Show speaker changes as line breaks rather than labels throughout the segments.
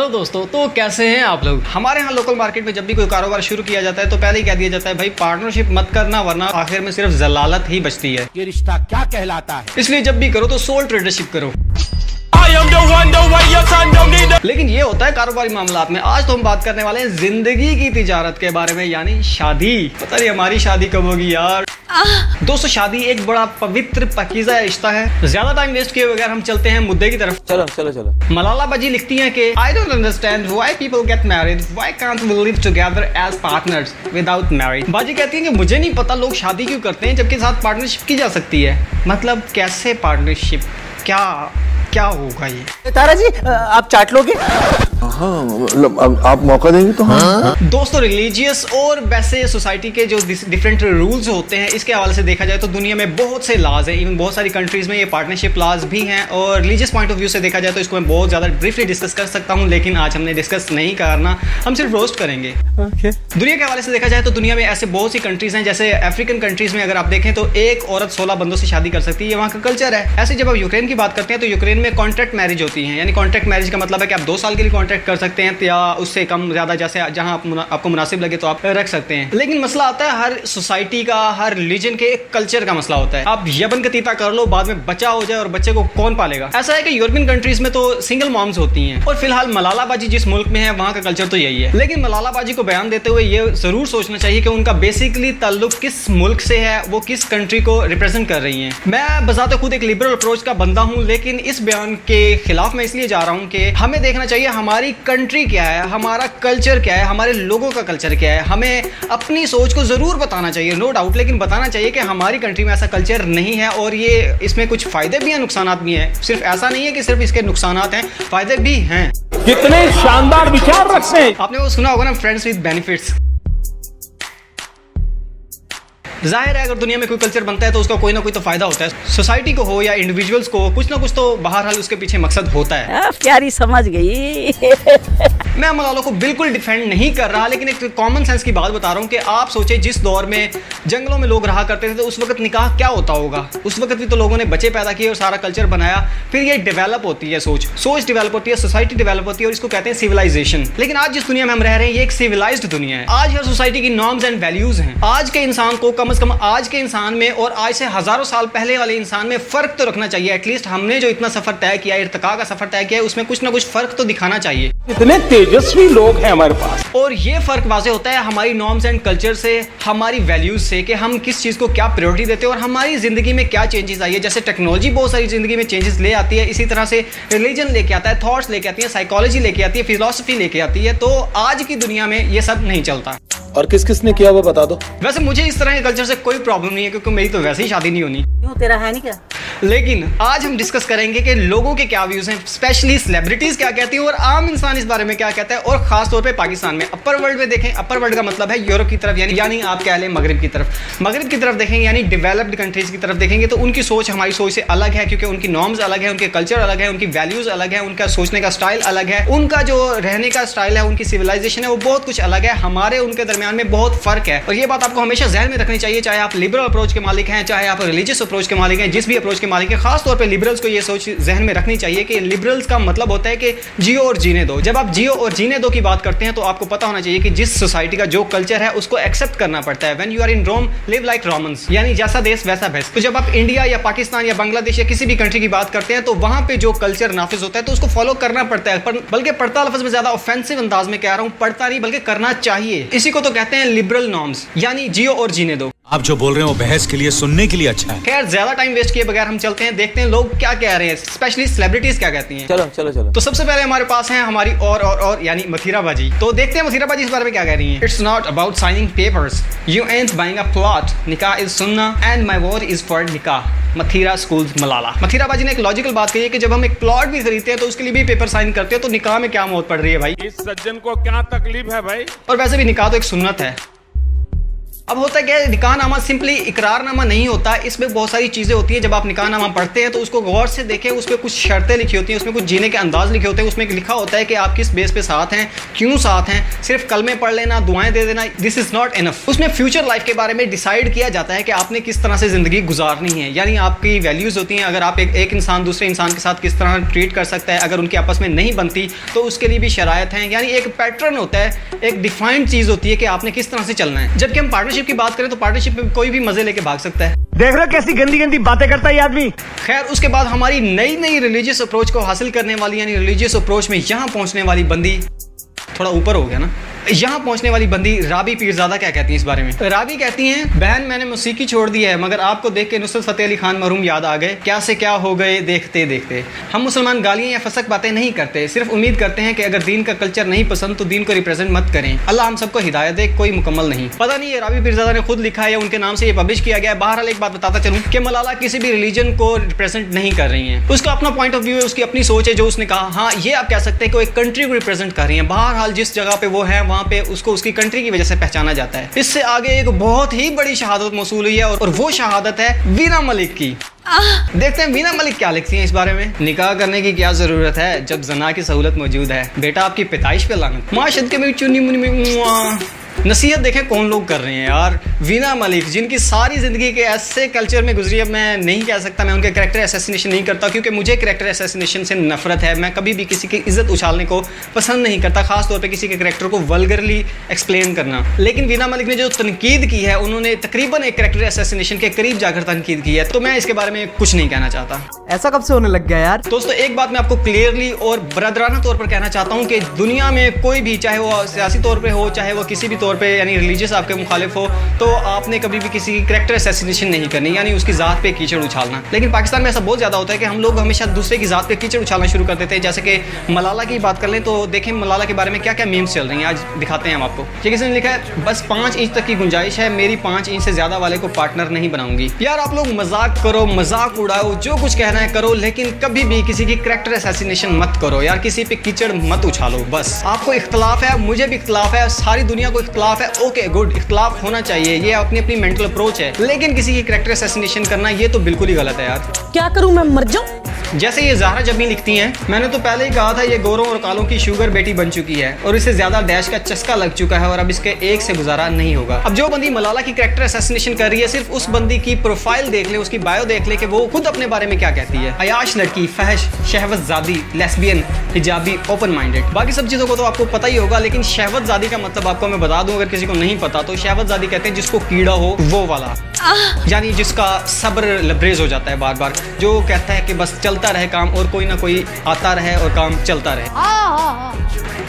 Hello दोस्तों, तो कैसे हैं आप लोग। हमारे यहाँ लोकल मार्केट में जब भी कोई कारोबार शुरू किया जाता है तो पहले ही कह दिया जाता है भाई पार्टनरशिप मत करना, वरना आखिर में सिर्फ जलालत ही बचती है।
ये रिश्ता क्या कहलाता है।
इसलिए जब भी करो तो सोल ट्रेडरशिप करो। लेकिन ये होता है कारोबारी मामलात में। आज तो हम बात करने वाले हैं जिंदगी की तिजारत के बारे में, यानी शादी। पता नहीं हमारी शादी कब होगी यार। दोस्तों, शादी एक बड़ा पवित्र पकीज़ा रिश्ता है। ज्यादा टाइम वेस्ट किए बगैर हम चलते हैं मुद्दे की तरफ। चलो। मलाला बाजी लिखती हैं कि I don't understand why people get married, why can't we live together as partners without marriage. बाजी कहती है कि मुझे नहीं पता लोग शादी क्यों करते हैं जबकि साथ पार्टनरशिप की जा सकती है। मतलब कैसे पार्टनरशिप, क्या होगा ये।
तारा जी आप चाट लोगे?
हाँ, मतलब आप मौका देंगे तो हाँ।
दोस्तों, रिलीजियस और वैसे सोसाइटी के जो डिफरेंट रूल्स होते हैं, इसके हवाले से देखा जाए तो दुनिया में बहुत से लॉज हैं। इवन बहुत सारी कंट्रीज में ये पार्टनरशिप लॉज भी हैं। और रिलीजियस पॉइंट ऑफ व्यू से देखा जाए तो इसको मैं बहुत ज़्यादा ब्रीफली डिस्कस कर सकता हूँ, लेकिन आज हमने डिस्कस नहीं करना, हम सिर्फ रोस्ट करेंगे। दुनिया के हवाले से देखा जाए तो दुनिया में ऐसे बहुत सी कंट्रीज हैं, जैसे अफ्रीकन कंट्रीज में अगर आप देखें तो एक औरत 16 बंदों से शादी कर सकती है। ये वहाँ का कल्चर है। ऐसे जब आप यूक्रेन की बात करते हैं तो यूक्रेन में कॉन्ट्रैक्ट मैरिज होती है। यानी कॉन्ट्रैक्ट मैरिज का मतलब है कि आप 2 साल के लिए कॉन्ट्रैक्ट कर सकते हैं या उससे कम ज्यादा, जैसे जहां आपको मुनासिब लगे तो आप रख सकते हैं। लेकिन मसला आता है हर सोसाइटी का, हर रिलीजन के एक कल्चर का मसला होता है। आप यबन का तीता कर लो, बाद में बच्चा हो जाए और बच्चे को कौन पालेगा। ऐसा है कि यूरोपियन कंट्रीज में तो सिंगल मॉम्स होती हैं। और फिलहाल मलाला बाजी जिस मुल्क में है वहां का कल्चर तो यही है। लेकिन मलाला बाजी को बयान देते हुए ये जरूर सोचना चाहिए कि उनका बेसिकली ताल्लुक किस मुल्क से है, वो किस कंट्री को रिप्रेजेंट कर रही है। मैं बजाते खुद एक लिबरल अप्रोच का बंदा हूं, लेकिन इस बयान के खिलाफ मैं इसलिए जा रहा हूं कि हमें देखना चाहिए हमारी कंट्री क्या है, हमारा कल्चर क्या है, हमारे लोगों का कल्चर क्या है। हमें अपनी सोच को जरूर बताना चाहिए, नो डाउट, लेकिन बताना चाहिए कि हमारी कंट्री में ऐसा कल्चर नहीं है और ये इसमें कुछ फायदे भी हैं, नुकसानात भी हैं। सिर्फ ऐसा नहीं है कि सिर्फ इसके नुकसानात हैं, फायदे भी हैं।
कितने शानदार विचार रखते हैं।
आपने वो सुना होगा ना, फ्रेंड्स विद बेनिफिट्स। जाहिर है अगर दुनिया में कोई कल्चर बनता है तो उसका कोई ना कोई तो फायदा होता है। सोसाइटी को हो या इंडिविजुअल्स को, कुछ ना कुछ तो बहरहाल उसके पीछे मकसद होता है।
प्यारी समझ गई।
मैं मलाला को बिल्कुल डिफेंड नहीं कर रहा, लेकिन एक कॉमन सेंस की बात बता रहा हूँ कि आप सोचे जिस दौर में जंगलों में लोग रहा करते थे तो उस वक्त निकाह क्या होता होगा। उस वक्त भी तो लोगों ने बच्चे पैदा किए और सारा कल्चर बनाया। फिर ये डेवलप होती है, सोच डेवलप होती है, सोसाइटी डेवलप होती है और इसको कहते हैं सिविलाइजेशन। लेकिन आज जिस दुनिया में हम रह रहे हैं ये एक सिविलाइज्ड दुनिया है। आज हर सोसाइटी की नॉर्म्स एंड वैल्यूज हैं। आज के इंसान को कम से कम आज के इंसान में और आज से हजारों साल पहले वाले इंसान में फर्क तो रखना चाहिए। एटलीस्ट हमने जो इतना सफर तय किया, इर्तिका का सफर तय किया है, उसमें कुछ ना कुछ फर्क तो दिखाना चाहिए।
इतने तेजस्वी लोग हैं हमारे पास।
और ये फर्क वाजे होता है हमारी नॉर्म्स एंड कल्चर से, हमारी वैल्यूज से, कि हम किस चीज को क्या प्रायोरिटी देते हैं और हमारी जिंदगी में क्या चेंजेस आई है। जैसे टेक्नोलॉजी बहुत सारी जिंदगी में चेंजेस ले आती है, इसी तरह से रिलीजन लेके आता है, थॉट्स लेके आती है, साइकोलॉजी लेके आती है, फिलोसफी लेके आती है। तो आज की दुनिया में ये सब नहीं चलता।
और किस किस ने किया वो बता दो।
वैसे मुझे इस तरह के कल्चर से कोई प्रॉब्लम नहीं है क्योंकि मेरी तो वैसे ही शादी नहीं होनी।
क्यों, तेरा है नहीं क्या?
लेकिन आज हम डिस्कस करेंगे कि लोगों के क्या व्यूज हैं, स्पेशली सेलिब्रिटीज क्या कहती हैं और आम इंसान इस बारे में क्या कहता है। और खास तौर पे पाकिस्तान में अपर वर्ल्ड में देखें, अपर वर्ल्ड का मतलब है यूरोप की तरफ, यानी आप कह लें मगरिब की तरफ। मगरिब की तरफ देखेंगे यानी डेवलप्ड कंट्रीज की तरफ देखेंगे तो उनकी सोच हमारी सोच से अलग है, क्योंकि उनकी नॉर्म्स अलग है, उनके कल्चर अलग है, उनकी वैल्यूज अलग है, उनका सोचने का स्टाइल अलग है, उनका जो रहने का स्टाइल है, उनकी सिविलाइजेशन है, वो बहुत कुछ अलग है। हमारे उनके दरमियान में बहुत फर्क है और ये बात आपको हमेशा ज़हन में रखनी चाहिए, चाहे आप लिबरल अप्रोच के मालिक हैं, चाहे आप रिलीजियस अप्रोच के मालिक हैं, जिस भी अप्रोच के मालिक हैं। खास तौर पे लिबरल्स को ये सोच जहन में रखनी चाहिए कि लिबरल्स का मतलब होता है कि जियो और जीने दो। जब आप जियो और जीने दो की बात करते हैं तो आपको पता होना चाहिए कि जिस सोसाइटी का जो कल्चर है उसको एक्सेप्ट करना पड़ता है। When you are in Rome live like Romans, यानी जैसा देश वैसा भेस। तो जब आप इंडिया या पाकिस्तान या बांग्लादेश या किसी भी कंट्री की बात करते हैं तो वहां पे जो कल्चर नाफिज होता है तो उसको फॉलो करना पड़ता है। बल्कि पढ़ता लफ्ज में ज्यादा ऑफेंसिव अंदाज में कह रहा हूं, पढ़ता नहीं बल्कि करना चाहिए। इसी को तो कहते हैं लिबरल नॉर्म्स, यानी जियो और जीने दो।
आप जो बोल रहे हैं वो बहस के लिए, सुनने के लिए अच्छा है।
खैर ज्यादा टाइम वेस्ट किए बगैर हम चलते हैं, देखते हैं लोग क्या कह रहे हैं, स्पेशली सेलिब्रिटीज क्या कहती हैं।
चलो।
तो सबसे पहले हमारे पास है हमारी और यानी मथीरा बाजी। तो देखते हैं मथीरा बाजी इस बारे में क्या कह रही हैं। It's not about signing papers, you ant buying a plot, निकाह इज सुन्ना and my vote is for निकाह। मथीरा स्कूल्स मलाला। मथीरा बाजी ने एक लॉजिकल बात कही है कि जब हम एक प्लॉट भी खरीदते हैं तो उसके लिए भी पेपर साइन करते हैं, तो निकाह में क्या मौत पड़ रही है भाई।
इस सज्जन को क्या तकलीफ है भाई।
और वैसे भी निकाह तो एक सुन्नत है। अब होता क्या है, निकाहनामा सिंपली इकरारनामा नहीं होता, इसमें बहुत सारी चीज़ें होती है। जब आप निकाहनामा पढ़ते हैं तो उसको गौर से देखें, उस पर कुछ शर्तें लिखी होती हैं, उसमें कुछ जीने के अंदाज लिखे होते हैं, उसमें लिखा होता है कि आप किस बेस पे साथ हैं, क्यों साथ हैं। सिर्फ कलमे पढ़ लेना, दुआएं दे देना, दिस इज़ नॉट इनफ। उसमें फ्यूचर लाइफ के बारे में डिसाइड किया जाता है कि आपने किस तरह से ज़िंदगी गुजारनी है, यानी आपकी वैल्यूज़ होती हैं। अगर आप एक इंसान दूसरे इंसान के साथ किस तरह ट्रीट कर सकता है, अगर उनकी आपस में नहीं बनती तो उसके लिए भी शरायत हैं, यानी एक पैटर्न होता है, एक डिफाइंड चीज़ होती है कि आपने किस तरह से चलना है। जबकि हम पार्टनरशिप की बात करें तो पार्टनरशिप में कोई भी मजे लेके भाग सकता है।
देख रहे हो कैसी गंदी गंदी बातें करता है ये आदमी।
खैर, उसके बाद हमारी नई नई रिलीजियस अप्रोच को हासिल करने वाली, यानी रिलीजियस अप्रोच में यहाँ पहुँचने वाली बंदी, थोड़ा ऊपर हो गया ना, यहाँ पहुँचने वाली बंदी राबी पीरजादा क्या कहती हैं इस बारे में? राबी कहती हैं, बहन मैंने मौसीकी छोड़ दी है, मगर आपको देख के नुसरत फतेह अली खान मरहूम याद आ गए। क्या से क्या हो गए देखते देखते। हम मुसलमान गालियाँ या फसक बातें नहीं करते, सिर्फ उम्मीद करते हैं कि अगर दीन का कल्चर नहीं पसंद तो दीन को रिप्रेजेंट मत करें। अल्लाह हम सबको हिदायत दे, कोई मुकम्मल नहीं। पता नहीं ये राबी पीरजादा ने खुद लिखा है या उनके नाम से ये पब्लिश किया गया है। बहरहाल एक बात बताता चलूँ कि मलाला किसी भी रिलीजन को रिप्रेजेंट नहीं कर रही हैं, उसका अपना पॉइंट ऑफ व्यू है, उसकी अपनी सोच है जो उसने कहा। हाँ, ये आप कह सकते हैं कि वो एक कंट्री को रिप्रेजेंट कर रही है। बहरहाल जिस जगह पे वो है वहाँ पे उसको उसकी कंट्री की वजह से पहचाना जाता है। इससे आगे एक बहुत ही बड़ी शहादत मौसूल हुई है और वो शहादत है वीना मलिक की। देखते हैं वीना मलिक क्या लिखती हैं इस बारे में। निकाह करने की क्या जरूरत है जब जना की सहूलत मौजूद है। बेटा आपकी पैदाइश पे लानत। माशद के में चुन्नी मुन्नी में नसीहत देखें कौन लोग कर रहे हैं यार। वीना मलिक जिनकी सारी ज़िंदगी के ऐसे कल्चर में गुजरी है, मैं नहीं कह सकता, मैं उनके कैरेक्टर असैसिनेशन नहीं करता क्योंकि मुझे कैरेक्टर असैसिनेशन से नफरत है। मैं कभी भी किसी की इज्जत उछालने को पसंद नहीं करता, खास तौर पे किसी के कैरेक्टर को वल्गरली एक्सप्लेन करना। लेकिन वीना मलिक ने जो तनकीद की है, उन्होंने तकरीबन एक कैरेक्टर असैसिनेशन के करीब जाकर तनकीद की है, तो मैं इसके बारे में कुछ नहीं कहना चाहता।
ऐसा कब से होने लग गया यार?
दोस्तों, एक बात मैं आपको क्लियरली और बरदराना तौर पर कहना चाहता हूँ कि दुनिया में कोई भी, चाहे वो सियासी तौर पर हो, चाहे वो किसी भी तौर पर यानी रिलीजियस आपके मुखालिफ हो, तो आपने कभी भी किसी की कैरेक्टर असैसिनेशन नहीं करनी, यानी उसकी ज़ात पे कीचड़ उछालना। लेकिन पाकिस्तान में ऐसा बहुत ज़्यादा होता है कि हम लोग हमेशा दूसरे की ज़ात पे कीचड़ उछालना शुरू कर देते हैं। जैसे कि मलाला की बात कर लें तो देखें मलाला के बारे में क्या क्या मीम्स चल रही हैं, आज दिखाते हैं हम आपको। ये किसी ने लिखा है, बस 5 इंच तक की गुंजाइश है, मेरी 5 इंच से ज़्यादा वाले को पार्टनर नहीं बनाऊंगी। यार आप लोग मजाक करो, मजाक उड़ाओ, जो कुछ कहना है करो, लेकिन कभी भी किसी की कैरेक्टर असैसिनेशन मत करो यार, किसी पे कीचड़ मत उछालो। बस आपको इख्तलाफ है, मुझे भी इख्तलाफ है, सारी दुनिया को इख्तलाफ है, ओके गुड, इख्तलाफ होना चाहिए, ये अपनी अपनी मेंटल अप्रोच है। लेकिन किसी की कैरेक्टर असैसिनेशन करना ये तो बिल्कुल ही गलत है यार।
क्या करूं मैं, मर जाऊं?
जैसे ये ज़हरा जबी लिखती हैं, मैंने तो पहले ही कहा था ये गोरों और कालों की शुगर बेटी बन चुकी है और इसे ज्यादा डैश का चस्का लग चुका है और अब इसके एक से गुजारा नहीं होगा। अब जो बंदी मलाला की कैरेक्टर असैसिनेशन कर रही है, सिर्फ उस बंदी की प्रोफाइल देख ले, उसकी बायो देख ले कि वो खुद अपने बारे में क्या कहती है। अयाश लड़की, फहश, शहवतजादी, लेस्बियन, हिजाबी, ओपन माइंडेड। बाकी सब चीज़ों को तो आपको पता ही होगा, लेकिन शहवतजादी का मतलब आपको मैं बता दूं अगर किसी को नहीं पता तो। शहवतजादी कहते हैं जिसको कीड़ा हो वो वाला, यानी जिसका सब्र लबरेज हो जाता है बार बार, जो कहता है कि बस चलता रहे काम और कोई ना कोई आता रहे और काम चलता रहे।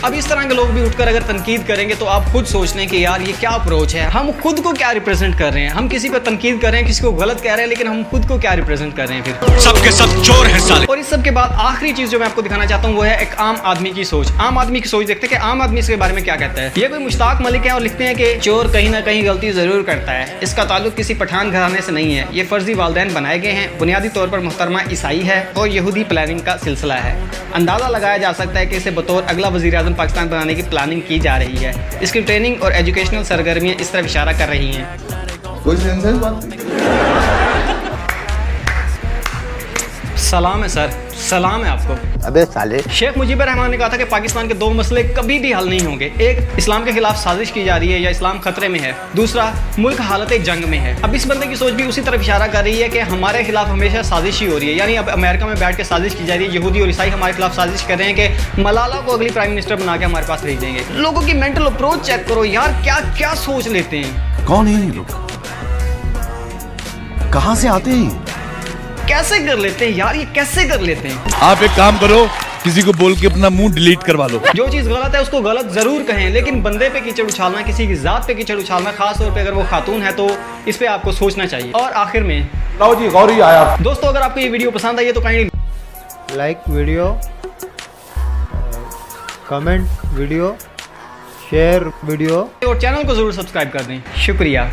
अब इस तरह के लोग भी उठकर अगर तनकीद करेंगे तो आप खुद सोच लें कि यार ये क्या अप्रोच है, हम खुद को क्या रिप्रेजेंट कर रहे हैं। हम किसी पर तनकीद कर रहे हैं, किसी को गलत कह रहे हैं, लेकिन हम खुद को क्या रिप्रेजेंट कर रहे हैं फिर?
सबके सब चोर हैं साले।
और इस सब के बाद आखिरी चीज जो मैं आपको दिखाना चाहता हूँ वो है एक आम आदमी की सोच। आम आदमी की सोच देखते हैं कि आम आदमी इसके बारे में क्या कहता है। ये कोई मुश्ताक मलिक है और लिखते हैं कि चोर कहीं ना कहीं गलती जरूर करता है, इसका ताल्लुक किसी पठान घराने से नहीं है, ये फर्जी वालदैन बनाए गए हैं, बुनियादी तौर पर मुहतरमा ईसाई है और यहूदी प्लानिंग का सिलसिला है। अंदाजा लगाया जा सकता है कि इसे बतौर अगला वज़ीर आज़म पाकिस्तान बनाने की प्लानिंग की जा रही है। इसकी ट्रेनिंग और एजुकेशनल सरगर्मियाँ इस तरफ इशारा कर रही हैं।
कोई सेंस बात?
सलाम है सर, सलाम है आपको।
अबे साले,
शेख मुजीबर रहमान ने कहा था कि पाकिस्तान के 2 मसले कभी भी हल नहीं होंगे। एक, इस्लाम के खिलाफ साजिश की जा रही है या इस्लाम खतरे में है। दूसरा, मुल्क हालत जंग में है। अब इस बंदे की सोच भी उसी तरफ इशारा कर रही है कि हमारे खिलाफ हमेशा साजिश ही हो रही है, यानी अब अमेरिका में बैठ के साजिश की जा रही है। यहूदी और ईसाई हमारे खिलाफ साजिश कर रहे हैं कि मलाला को अगली प्राइम मिनिस्टर बना के हमारे पास भेज देंगे। लोगों की मेंटल अप्रोच चेक करो यार, क्या क्या सोच लेते हैं।
कौन है ये लोग? कहाँ से आते हैं?
कैसे कर लेते हैं यार, ये कैसे कर लेते हैं?
आप एक काम करो, किसी को बोल के अपना मुंह डिलीट करवा लो।
जो चीज गलत है उसको गलत जरूर कहें, लेकिन बंदे पे कीचड़ उछालना, किसी की जात पे कीचड़ उछालना, खास तौर पे अगर वो खातून है तो इस पे आपको सोचना चाहिए। और आखिर में
लो जी, गौरी आया।
दोस्तों, अगर आपको ये वीडियो पसंद आई है तो kindly
like video, comment video, share video
और चैनल को जरूर सब्सक्राइब कर दें। शुक्रिया।